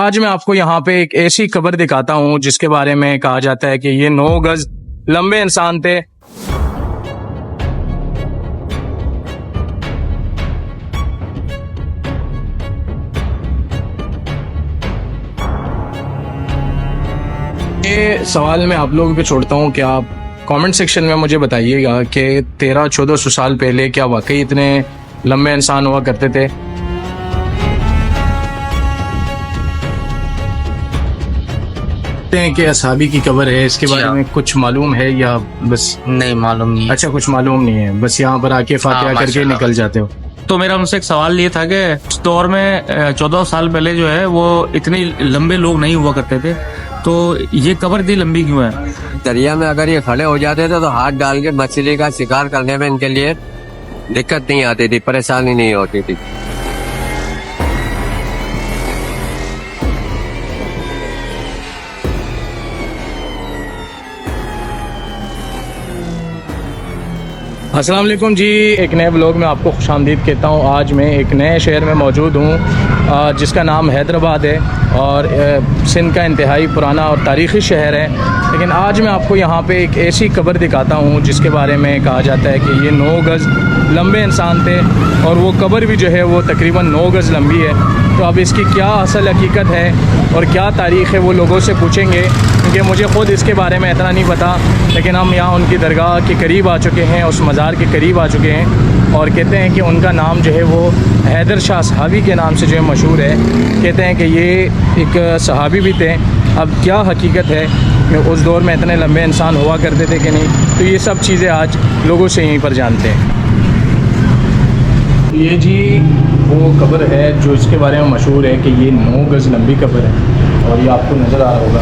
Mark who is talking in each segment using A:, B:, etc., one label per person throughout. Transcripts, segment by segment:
A: आज मैं आपको यहाँ पे एक ऐसी कब्र दिखाता हूँ जिसके बारे में कहा जाता है कि ये 9 गज लंबे इंसान थे। ये सवाल मैं आप लोगों पे छोड़ता हूँ कि आप कमेंट सेक्शन में मुझे बताइएगा कि 1300-1400 साल पहले क्या वाकई इतने लंबे इंसान हुआ करते थे। कि असहाबी की कब्र है, इसके बारे में कुछ मालूम है या बस
B: नहीं मालूम नहीं?
A: अच्छा, कुछ मालूम नहीं है, बस यहाँ पर आके फातिहा करके निकल जाते हो।
B: तो मेरा उनसे एक सवाल ये था कि उस दौर में 14 साल पहले जो है वो इतने लंबे लोग नहीं हुआ करते थे, तो ये कब्र इतनी लंबी क्यों है?
C: दरिया में अगर ये खड़े हो जाते थे तो हाथ डाल के मछली का शिकार करने में इनके लिए दिक्कत नहीं आती थी, परेशानी नहीं होती थी।
A: अस्सलाम वालेकुम जी, एक नए व्लॉग में आपको खुशामदीद कहता हूँ। आज मैं एक नए शहर में मौजूद हूँ जिसका नाम हैदराबाद है और सिंध का इंतहाई पुराना और तारीख़ी शहर है। लेकिन आज मैं आपको यहाँ पे एक ऐसी कब्र दिखाता हूँ जिसके बारे में कहा जाता है कि ये 9 गज़ लंबे इंसान थे और वो कब्र भी जो है वो तकरीबन 9 गज़ लंबी है। तो अब इसकी क्या असल हकीकत है और क्या तारीख़ है वो लोगों से पूछेंगे, क्योंकि मुझे ख़ुद इसके बारे में इतना नहीं पता। लेकिन हम यहाँ उनकी दरगाह के करीब आ चुके हैं, उस मज़ार के करीब आ चुके हैं और कहते हैं कि उनका नाम जो है वो हैदर शाह सहाबी के नाम से जो है मशहूर है। कहते हैं कि ये एक सहाबी भी थे। अब क्या हकीकत है कि उस दौर में इतने लंबे इंसान हुआ करते थे कि नहीं, तो ये सब चीज़ें आज लोगों से यहीं पर जानते हैं। ये जी वो कब्र है जो इसके बारे में मशहूर है कि ये 9 गज़ लंबी कब्र है और ये आपको नज़र आ रहा होगा।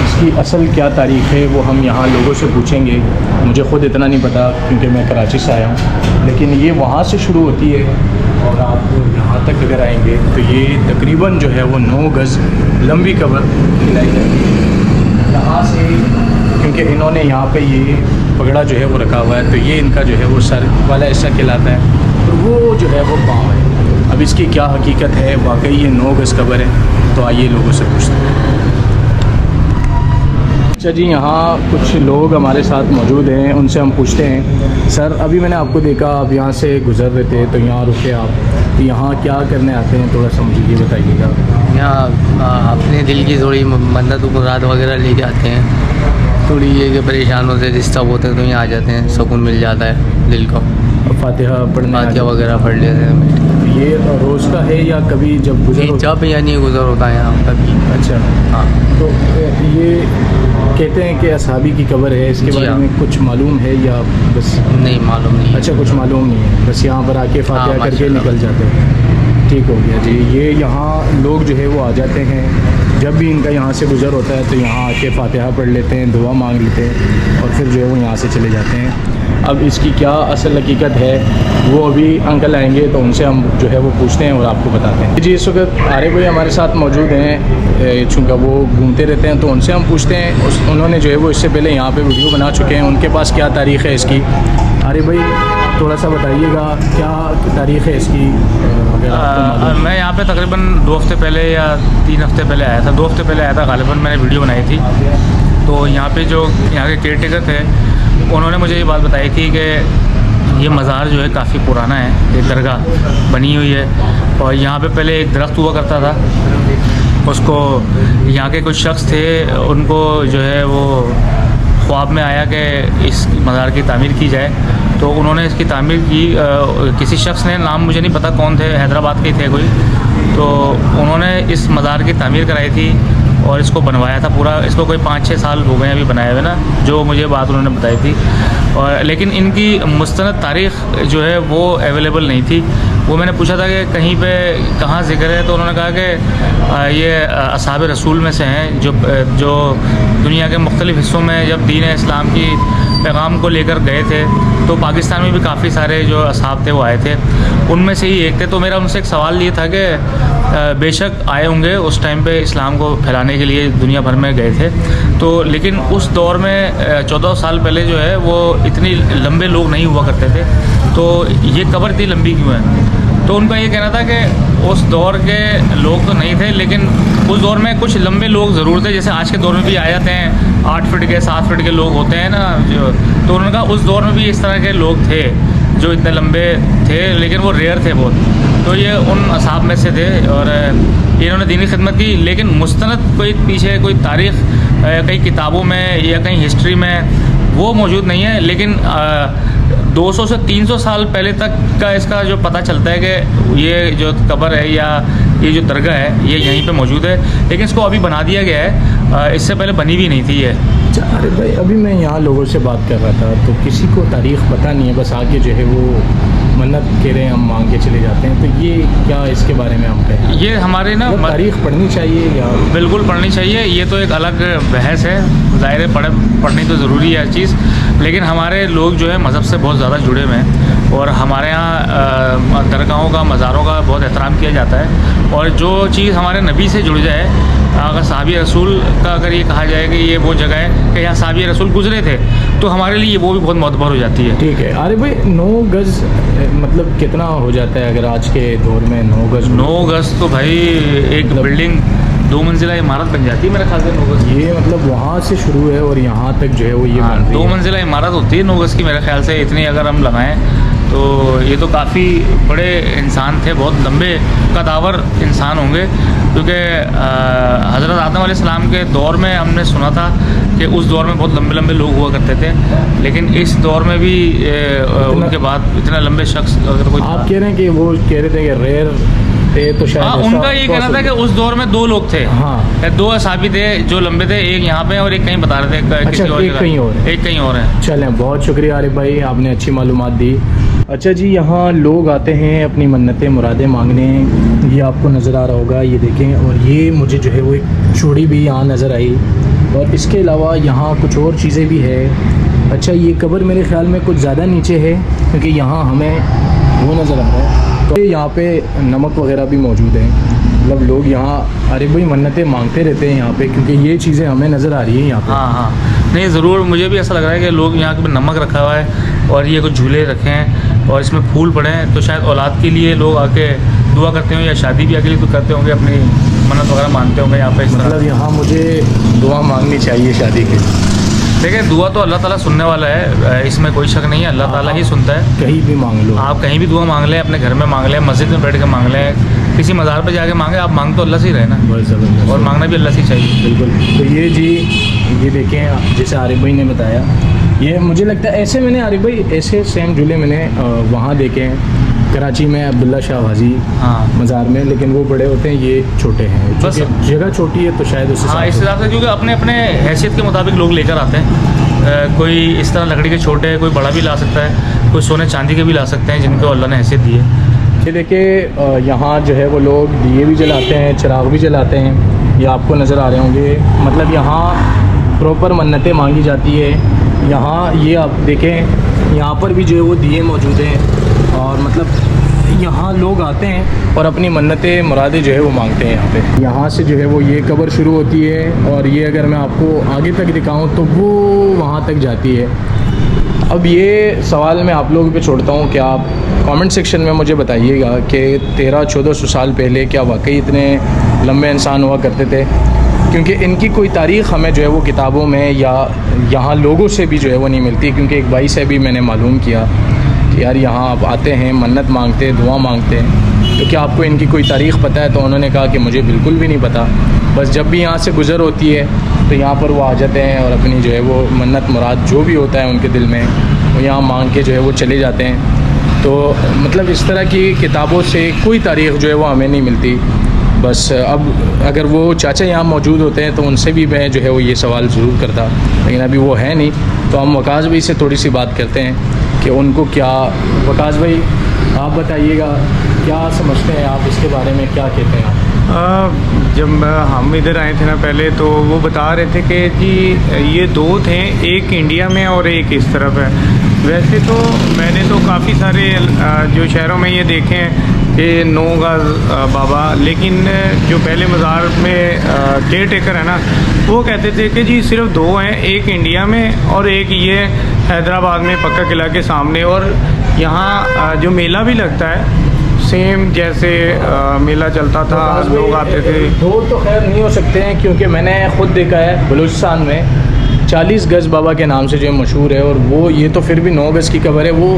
A: इसकी असल क्या तारीख़ है वो हम यहाँ लोगों से पूछेंगे। मुझे ख़ुद इतना नहीं पता क्योंकि मैं कराची से आया हूँ, लेकिन ये वहाँ से शुरू होती है और आप यहाँ तक अगर आएंगे तो ये तकरीबन जो है वो 9 गज़ लंबी कब्र खिलाई जाती है। यहाँ से क्योंकि इन्होंने यहाँ पे ये पगड़ा जो है वो रखा हुआ है, तो ये इनका जो है वो सर वाला हिस्सा कहलाता है और वो जो है वो पाँव है। अब इसकी क्या हकीकत है, वाकई ये 9 गज़ कब्र है, तो आइए लोगों से पूछते हैं। अच्छा जी, यहाँ कुछ लोग हमारे साथ मौजूद हैं, उनसे हम पूछते हैं। सर, अभी मैंने आपको देखा आप यहाँ से गुज़र रहे थे, तो यहाँ रुके आप, तो यहाँ क्या करने आते हैं, थोड़ा सा मुझे ये बताइएगा।
B: यहाँ अपने दिल की थोड़ी मन्नत मुराद वगैरह लेके आते हैं, थोड़ी ये कि परेशान होते डिस्टर्ब होते हैं तो यहाँ आ जाते हैं, सुकून मिल जाता है दिल को।
A: फातिहा
B: वगैरह पढ़ लेते हैं।
A: ये रोज़ का है या कभी जब गुजर
B: जब या नहीं गुजर होता है यहाँ कभी?
A: अच्छा, हाँ। तो ये कहते हैं कि असहाबी की कब्र है, इसके बारे में कुछ मालूम है या बस
B: नहीं मालूम नहीं?
A: अच्छा, कुछ मालूम नहीं है, बस यहाँ पर आके फातिहा करके निकल जाते हैं। ठीक हो गया जी। ये यहाँ लोग जो है वो आ जाते हैं, जब भी इनका यहाँ से गुज़र होता है तो यहाँ आके फातिहा पढ़ लेते हैं, दुआ मांग लेते हैं और फिर जो है वो यहाँ से चले जाते हैं। अब इसकी क्या असल हकीकत है वो अभी अंकल आएंगे तो उनसे हम जो है वो पूछते हैं और आपको बताते हैं। जी, इस वक्त आरिफ भाई हमारे साथ मौजूद हैं, चूँकि वो घूमते रहते हैं तो उनसे हम पूछते हैं। उन्होंने जो है वो इससे पहले यहाँ पे वीडियो बना चुके हैं, उनके पास क्या तारीख़ है इसकी। आरिफ भाई थोड़ा सा बताइएगा क्या तारीख़ है इसकी।
B: मैं यहाँ पे तकरीबन 2 हफ्ते पहले या 3 हफ्ते पहले आया था, 2 हफ्ते पहले आया था गालिबन। मैंने वीडियो बनाई थी, तो यहाँ पे जो यहाँ के केयर टेकर थे उन्होंने मुझे ये बात बताई थी कि ये मज़ार जो है काफ़ी पुराना है, एक दरगाह बनी हुई है और यहाँ पे पहले एक दरख्त हुआ करता था। उसको यहाँ के कुछ शख्स थे, उनको जो है वो ख्वाब में आया कि इस मज़ार की तामीर की जाए, तो उन्होंने इसकी तामीर की। किसी शख्स ने, नाम मुझे नहीं पता कौन थे, हैदराबाद के थे कोई, तो उन्होंने इस मज़ार की तामीर कराई थी और इसको बनवाया था पूरा। इसको कोई 5-6 साल हो गए अभी बनाए हुए ना, जो मुझे बात उन्होंने बताई थी। और लेकिन इनकी मुस्तनद तारीख़ जो है वो अवेलेबल नहीं थी। वो मैंने पूछा था कि कहीं पे कहाँ ज़िक्र है, तो उन्होंने कहा कि ये असहाब रसूल में से हैं जो दुनिया के मुख्तलिफ़ हिस्सों में जब दीन इस्लाम की पैगाम को लेकर गए थे, तो पाकिस्तान में भी काफ़ी सारे जो असहाब थे वो आए थे, उनमें से ही एक थे। तो मेरा उनसे एक सवाल ये था कि बेशक आए होंगे उस टाइम पे इस्लाम को फैलाने के लिए दुनिया भर में गए थे, तो लेकिन उस दौर में 14 साल पहले जो है वो इतनी लंबे लोग नहीं हुआ करते थे, तो ये कब्र इतनी लंबी क्यों है? तो उनका ये कहना था कि उस दौर के लोग तो नहीं थे, लेकिन उस दौर में कुछ लंबे लोग ज़रूर थे, जैसे आज के दौर में भी आ जाते हैं 8 फीट के 7 फीट के लोग होते हैं ना जो, तो उनका उस दौर में भी इस तरह के लोग थे जो इतने लंबे थे, लेकिन वो रेयर थे बहुत। तो ये उन असहाब में से थे और इन्होंने दीनी खिदमत की, लेकिन मुस्तनद कोई पीछे कोई तारीख़ कई किताबों में या कहीं हिस्ट्री में वो मौजूद नहीं है। लेकिन 200 से 300 साल पहले तक का इसका जो पता चलता है कि ये जो कब्र है या ये जो दरगाह है ये यहीं पे मौजूद है, लेकिन इसको अभी बना दिया गया है, इससे पहले बनी भी नहीं थी ये।
A: अरे भाई, अभी मैं यहाँ लोगों से बात कर रहा था तो किसी को तारीख़ पता नहीं है, बस आके जो है वो मन्नत कह रहे हैं, हम मांग के चले जाते हैं। तो ये क्या, इसके बारे में हम कहें?
B: ये हमारे ना
A: तारीख़ पढ़नी चाहिए या?
B: बिल्कुल पढ़नी चाहिए, ये तो एक अलग बहस है, ज़ाहिर है पढ़नी तो ज़रूरी है हर चीज़, लेकिन हमारे लोग जो है मज़हब से बहुत ज़्यादा जुड़े हुए हैं और हमारे यहाँ दरगाहों का, मज़ारों का बहुत एहतराम किया जाता है। और जो चीज़ हमारे नबी से जुड़ जाए, अगर साहबी रसूल का अगर ये कहा जाए कि ये वो जगह है कि यहाँ साहबी रसूल गुजरे थे, तो हमारे लिए वो भी बहुत मोतबर हो जाती है।
A: ठीक है। अरे भाई, 9 गज़ मतलब कितना हो जाता है अगर आज के दौर में 9 गज़?
B: 9 गज़ तो भाई एक बिल्डिंग 2 मंजिला इमारत बन जाती है मेरे ख्याल से 9 गज़।
A: ये मतलब वहाँ से शुरू है और यहाँ तक जो है वो ये बन रही
B: 2
A: है।
B: मंजिला इमारत होती है 9 गज़ की मेरे ख्याल से, इतनी अगर हम लगाएं तो ये तो काफ़ी बड़े इंसान थे, बहुत लंबे कदावर इंसान होंगे, क्योंकि हज़रत आदम अलैहिस्सलाम के दौर में हमने सुना था कि उस दौर में बहुत लंबे लंबे लोग हुआ करते थे, लेकिन इस दौर में भी उनके बाद इतने लंबे शख्स अगर कोई।
A: आप कह रहे हैं कि वो कह रहे थे कि रेयर थे, तो शायद
B: हाँ, उनका ये कहना था कि उस दौर में 2 लोग थे।
A: हाँ,
B: 2 असहाबी थे जो लंबे थे, एक यहाँ पे और एक कहीं बता रहे थे
A: अच्छा,
B: किसी और
A: एक कहीं और है।
B: एक कहीं और है।
A: चलें, बहुत शुक्रिया आरिफ भाई, आपने अच्छी मालूमात दी। अच्छा जी, यहाँ लोग आते हैं अपनी मन्नतें मुरादें मांगने, ये आपको नज़र आ रहा होगा, ये देखें। और ये मुझे जो है वो एक चूड़ी भी यहाँ नज़र आई, और इसके अलावा यहाँ कुछ और चीज़ें भी है। अच्छा, ये कब्र मेरे ख्याल में कुछ ज़्यादा नीचे है, क्योंकि यहाँ हमें वो नज़र आ रहा है। तो यहाँ पे नमक वगैरह भी मौजूद है, मतलब लोग यहाँ अरे भाई मन्नतें मांगते रहते हैं यहाँ पे, क्योंकि ये चीज़ें हमें नज़र आ रही हैं यहाँ पे।
B: हाँ, नहीं ज़रूर, मुझे भी ऐसा लग रहा है कि लोग यहाँ पे नमक रखा हुआ है और ये कुछ झूले रखे हैं और इसमें फूल पड़े हैं, तो शायद औलाद के लिए लोग आके दुआ करते होंगे या शादी ब्याह के लिए तो करते होंगे, अपनी मन्नत वगैरह मानते होंगे यहाँ पे।
A: मतलब यहाँ मुझे दुआ मांगनी चाहिए शादी के?
B: देखिए, दुआ तो अल्लाह ताला सुनने वाला है, इसमें कोई शक नहीं है, अल्लाह ताला ही सुनता है।
A: कहीं भी मांग लो
B: आप, कहीं भी दुआ मांग लें, अपने घर में मांग लें, मस्जिद में बैठ के मांग लें, किसी मज़ार पर जाके मांगे, आप मांग तो अल्लाह से ही रहे ना,
A: बहुत ज़बरदस्त,
B: और मांगना भी अल्लाह से चाहिए।
A: बिल्कुल। तो ये जी, ये देखें, जैसे आरिफ भाई ने बताया, ये मुझे लगता है ऐसे मैंने आरिफ भाई ऐसे सेम झूले मैंने वहाँ देखे हैं कराची में, अब्दुल्ला शाह हाजी मज़ार में, लेकिन वो बड़े होते हैं, ये छोटे हैं,
B: बस
A: जगह छोटी है तो शायद उस
B: हाँ, इस हिसाब से, क्योंकि अपने अपने हैसियत के मुताबिक लोग लेकर आते हैं। कोई इस तरह लकड़ी के छोटे, कोई बड़ा भी ला सकता है, कोई सोने चांदी के भी ला सकते हैं, जिनको अल्लाह ने हैसियत दी है।
A: ये देखिए, यहाँ जो है वो लोग दिए भी जलाते हैं, चिराग भी जलाते हैं, ये आपको नज़र आ रहे होंगे। मतलब यहाँ प्रॉपर मन्नतें मांगी जाती है। यहाँ ये आप देखें, यहाँ पर भी जो है वो दिए मौजूद हैं, और मतलब यहाँ लोग आते हैं और अपनी मन्नतें मुरादें जो है वो मांगते हैं यहाँ पे। यहाँ से जो है वो ये कब्र शुरू होती है, और ये अगर मैं आपको आगे तक दिखाऊँ तो वो वहाँ तक जाती है। अब ये सवाल मैं आप लोगों पे छोड़ता हूँ कि आप कमेंट सेक्शन में मुझे बताइएगा कि 1300-1400 साल पहले क्या वाकई इतने लंबे इंसान हुआ करते थे, क्योंकि इनकी कोई तारीख़ हमें जो है वो किताबों में या यहाँ लोगों से भी जो है वो नहीं मिलती। क्योंकि एक भाई से भी मैंने मालूम किया कि यार यहाँ आप आते हैं, मन्नत मांगते हैं, दुआ मांगते हैं, तो क्या आपको इनकी कोई तारीख़ पता है? तो उन्होंने कहा कि मुझे बिल्कुल भी नहीं पता, बस जब भी यहाँ से गुज़र होती है तो यहाँ पर वो आ जाते हैं और अपनी जो है वो मन्नत मुराद जो भी होता है उनके दिल में, वो यहाँ मांग के जो है वो चले जाते हैं। तो मतलब इस तरह की किताबों से कोई तारीख़ जो है वो हमें नहीं मिलती। बस अब अगर वो चाचा यहाँ मौजूद होते हैं तो उनसे भी मैं जो है वो ये सवाल ज़रूर करता, लेकिन अभी वो है नहीं, तो हम वकास भाई से थोड़ी सी बात करते हैं कि उनको क्या। वकास भाई, आप बताइएगा, क्या समझते हैं आप इसके बारे में, क्या कहते हैं आप?
D: जब हम इधर आए थे ना पहले, तो वो बता रहे थे कि जी ये 2 थे, एक इंडिया में और एक इस तरफ है। वैसे तो मैंने तो काफ़ी सारे जो शहरों में ये देखे हैं कि 9 गज़ बाबा, लेकिन जो पहले मज़ार में केयर टेकर है ना, वो कहते थे कि जी सिर्फ 2 हैं, एक इंडिया में और एक ये हैदराबाद में पक्का किला के सामने। और यहाँ जो मेला भी लगता है सेम जैसे मेला चलता था, लोग आते थे।
A: दो तो खैर नहीं हो सकते हैं, क्योंकि मैंने खुद देखा है बलूचिस्तान में 40 गज बाबा के नाम से जो है मशहूर है, और वो ये तो फिर भी 9 गज की कब्र है, वो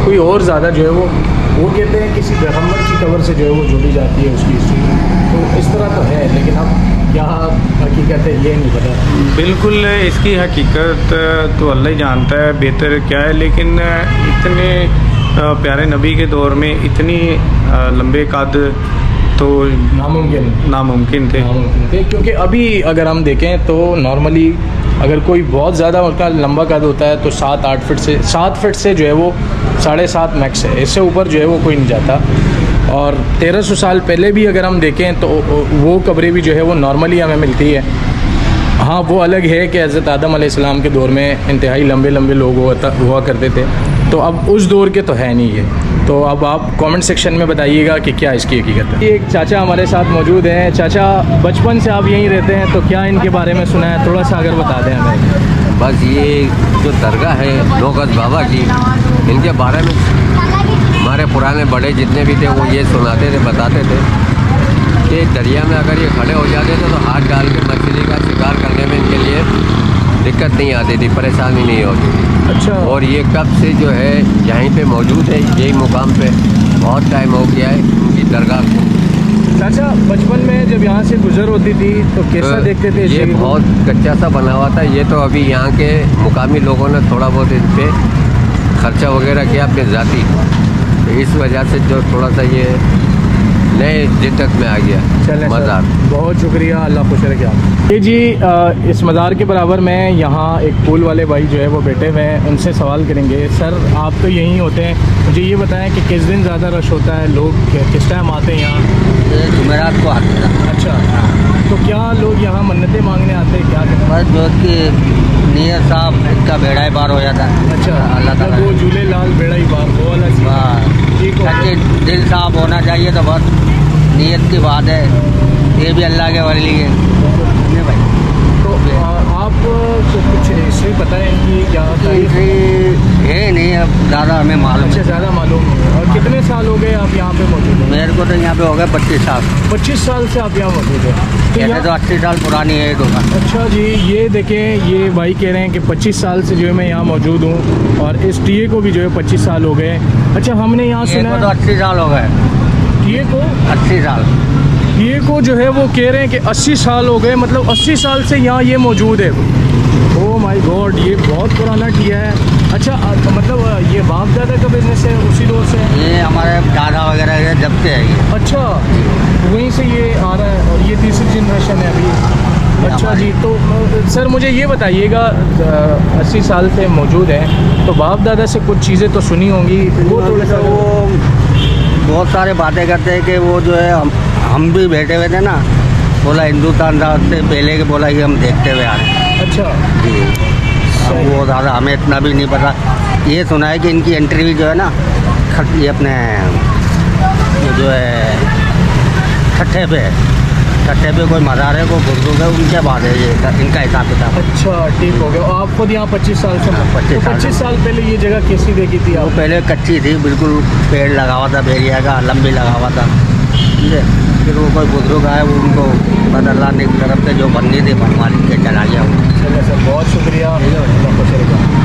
A: कोई और ज़्यादा जो है वो कहते हैं किसी पैगम्बर की कब्र से जो है वो जुड़ी जाती है उसकी हिस्ट्री। तो इस तरह तो है, लेकिन अब क्या हकीकत है ये नहीं पता।
D: बिल्कुल इसकी हकीकत तो अल्लाह ही जानता है बेहतर क्या है, लेकिन इतने प्यारे नबी के दौर में इतनी लंबे कद तो नामुमकिन थे।
A: क्योंकि अभी अगर हम देखें तो नॉर्मली अगर कोई बहुत ज़्यादा उनका लंबा कद होता है तो 7 फीट से जो है वो 7.5 मैक्स है, इससे ऊपर जो है वो कोई नहीं जाता। और 1300 साल पहले भी अगर हम देखें तो वो कब्रें भी जो है वो नॉर्मली हमें मिलती है। हाँ, वो अलग है कि हज़रत आदम अलैहिस्सलाम के दौर में इंतहाई लंबे लंबे लोग हुआ करते थे, तो अब उस दौर के तो है नहीं है। तो अब आप कमेंट सेक्शन में बताइएगा कि क्या इसकी हकीकत है। एक चाचा हमारे साथ मौजूद हैं। चाचा, बचपन से आप यहीं रहते हैं, तो क्या इनके बारे में सुना है, थोड़ा सा अगर बता दें हमें।
C: बस ये जो दरगाह है 9 गज बाबा की, इनके बारे में हमारे पुराने बड़े जितने भी थे वो ये सुनाते थे, बताते थे कि दरिया में अगर ये खड़े हो जाते थे तो हाथ डाल के मछली का शिकार करने में इनके लिए दिक्कत नहीं आती थी, परेशानी नहीं होती थी।
A: अच्छा।
C: और ये कब से जो है यहीं पे मौजूद है, यही मुकाम पे बहुत टाइम हो गया है इनकी दरगाह को।
A: चाचा, बचपन में जब यहाँ से गुजर होती थी तो कैसा देखते थे?
C: ये बहुत कच्चा सा बना हुआ था, ये तो अभी यहाँ के मुकामी लोगों ने थोड़ा बहुत इन पे खर्चा वगैरह किया अपने ज़ाती, तो इस वजह से जो थोड़ा सा ये नए जिद्दत में आ गया मज़ार।
A: बहुत शुक्रिया, अल्लाह खुश रखे आप। ये जी इस मज़ार के बराबर में यहाँ एक पुल वाले भाई जो है वो बैठे हुए हैं, उनसे सवाल करेंगे। सर, आप तो यहीं होते हैं, मुझे ये बताएं कि किस दिन ज़्यादा रश होता है, लोग किस टाइम आते हैं यहाँ?
E: जुमेरात को आते हैं।
A: अच्छा, तो क्या लोग यहाँ मन्नतें मांगने आते हैं, क्या कहते हैं?
E: बस जो कि नियत साहब इसका बेड़ा ही पार हो जाता है।
A: अच्छा,
E: अल्लाह ताला
A: वो झूले लाल बेड़ा ही पार, वो वाला सीन।
E: वाह,
A: ठीक हो
E: सच्चे दिल साफ होना चाहिए, तो बस नियत की बात है, ये भी अल्लाह के वली है। नहीं भाई,
A: तो आपको कुछ हिस्ट्री पता है इनकी, क्या तारीख?
E: है नहीं, अब ज़्यादा हमें मालूम
A: अच्छा,
E: है।
A: ज़्यादा मालूम नहीं है। और कितने साल हो गए आप यहाँ पे मौजूद हैं?
E: मेरे को तो यहाँ पे हो गए 25 साल।
A: 25 साल से आप यहाँ मौजूद हैं। तो
E: ऐसे तो 80 साल पुरानी है ये दुकान।
A: अच्छा जी, ये देखें, ये भाई कह रहे हैं कि 25 साल से जो है मैं यहाँ मौजूद हूँ, और इस टीए को भी जो है 25 साल हो गए। अच्छा, हमने यहाँ
E: ये
A: सुना
E: को तो 80 साल हो गए।
A: टीए को
E: 80 साल
A: टीए को जो है वो कह रहे हैं कि 80 साल हो गए, मतलब 80 साल से यहाँ ये मौजूद है। ओह माय गॉड, ये बहुत पुराना टीया है। अच्छा, मतलब ये बाप दादा का बिजनेस है, उसी दौर से है?
E: ये हमारे दादा वगैरह के जब से है ये।
A: अच्छा, वहीं से ये आ रहा है, और ये तीसरी जनरेशन है अभी। अच्छा जी, तो सर मुझे ये बताइएगा, 80 साल से मौजूद हैं, तो बाप दादा से कुछ चीज़ें तो सुनी होंगी, वो थोड़ा सा।
E: वो बहुत सारे बातें करते हैं कि वो जो है हम भी बैठे हुए थे ना, बोला हिंदुस्तान से पहले के बोला कि हम देखते हुए आ रहे हैं।
A: अच्छा
E: जी, अब वो ज़्यादा हमें इतना भी नहीं पता। ये सुना है कि इनकी एंट्री भी जो है ना, ये अपने जो है छठे पे कोई मज़ार है, कोई बुजुर्ग है, उनके बाद है ये इनका हिसाब किताब।
A: अच्छा, ठीक हो गया। आप खुद यहाँ 25 साल से? 25 साल पहले ये जगह कैसी देखी थी
E: वो
A: आप?
E: पहले कच्ची थी, बिल्कुल पेड़ लगा हुआ था बेरिया का, लंबी लगा हुआ था, ठीक है। फिर वो कोई बुजुर्ग आए, वो उनको बस अल्लाह ने एक तरफ से जो बननी थी बनवा के चला गया वो।
A: चलिए सर, बहुत शुक्रिया।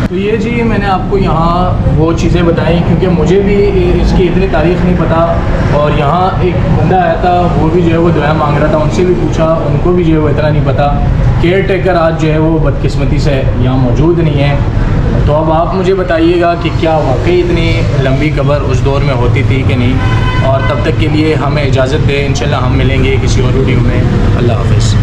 A: तो ये जी मैंने आपको यहाँ वो चीज़ें बताई, क्योंकि मुझे भी इसकी इतनी तारीख़ नहीं पता। और यहाँ एक बंदा आया था, वो भी जो है वो दुआ मांग रहा था, उनसे भी पूछा, उनको भी जो है वो इतना नहीं पता। केयर टेकर आज जो है वो बदकिस्मती से यहाँ मौजूद नहीं है। तो अब आप मुझे बताइएगा कि क्या वाकई इतनी लंबी कब्र उस दौर में होती थी कि नहीं। और तब तक के लिए हमें इजाज़त दें, इंशाल्लाह हम मिलेंगे किसी और वीडियो में। अल्लाह हाफ़िज़।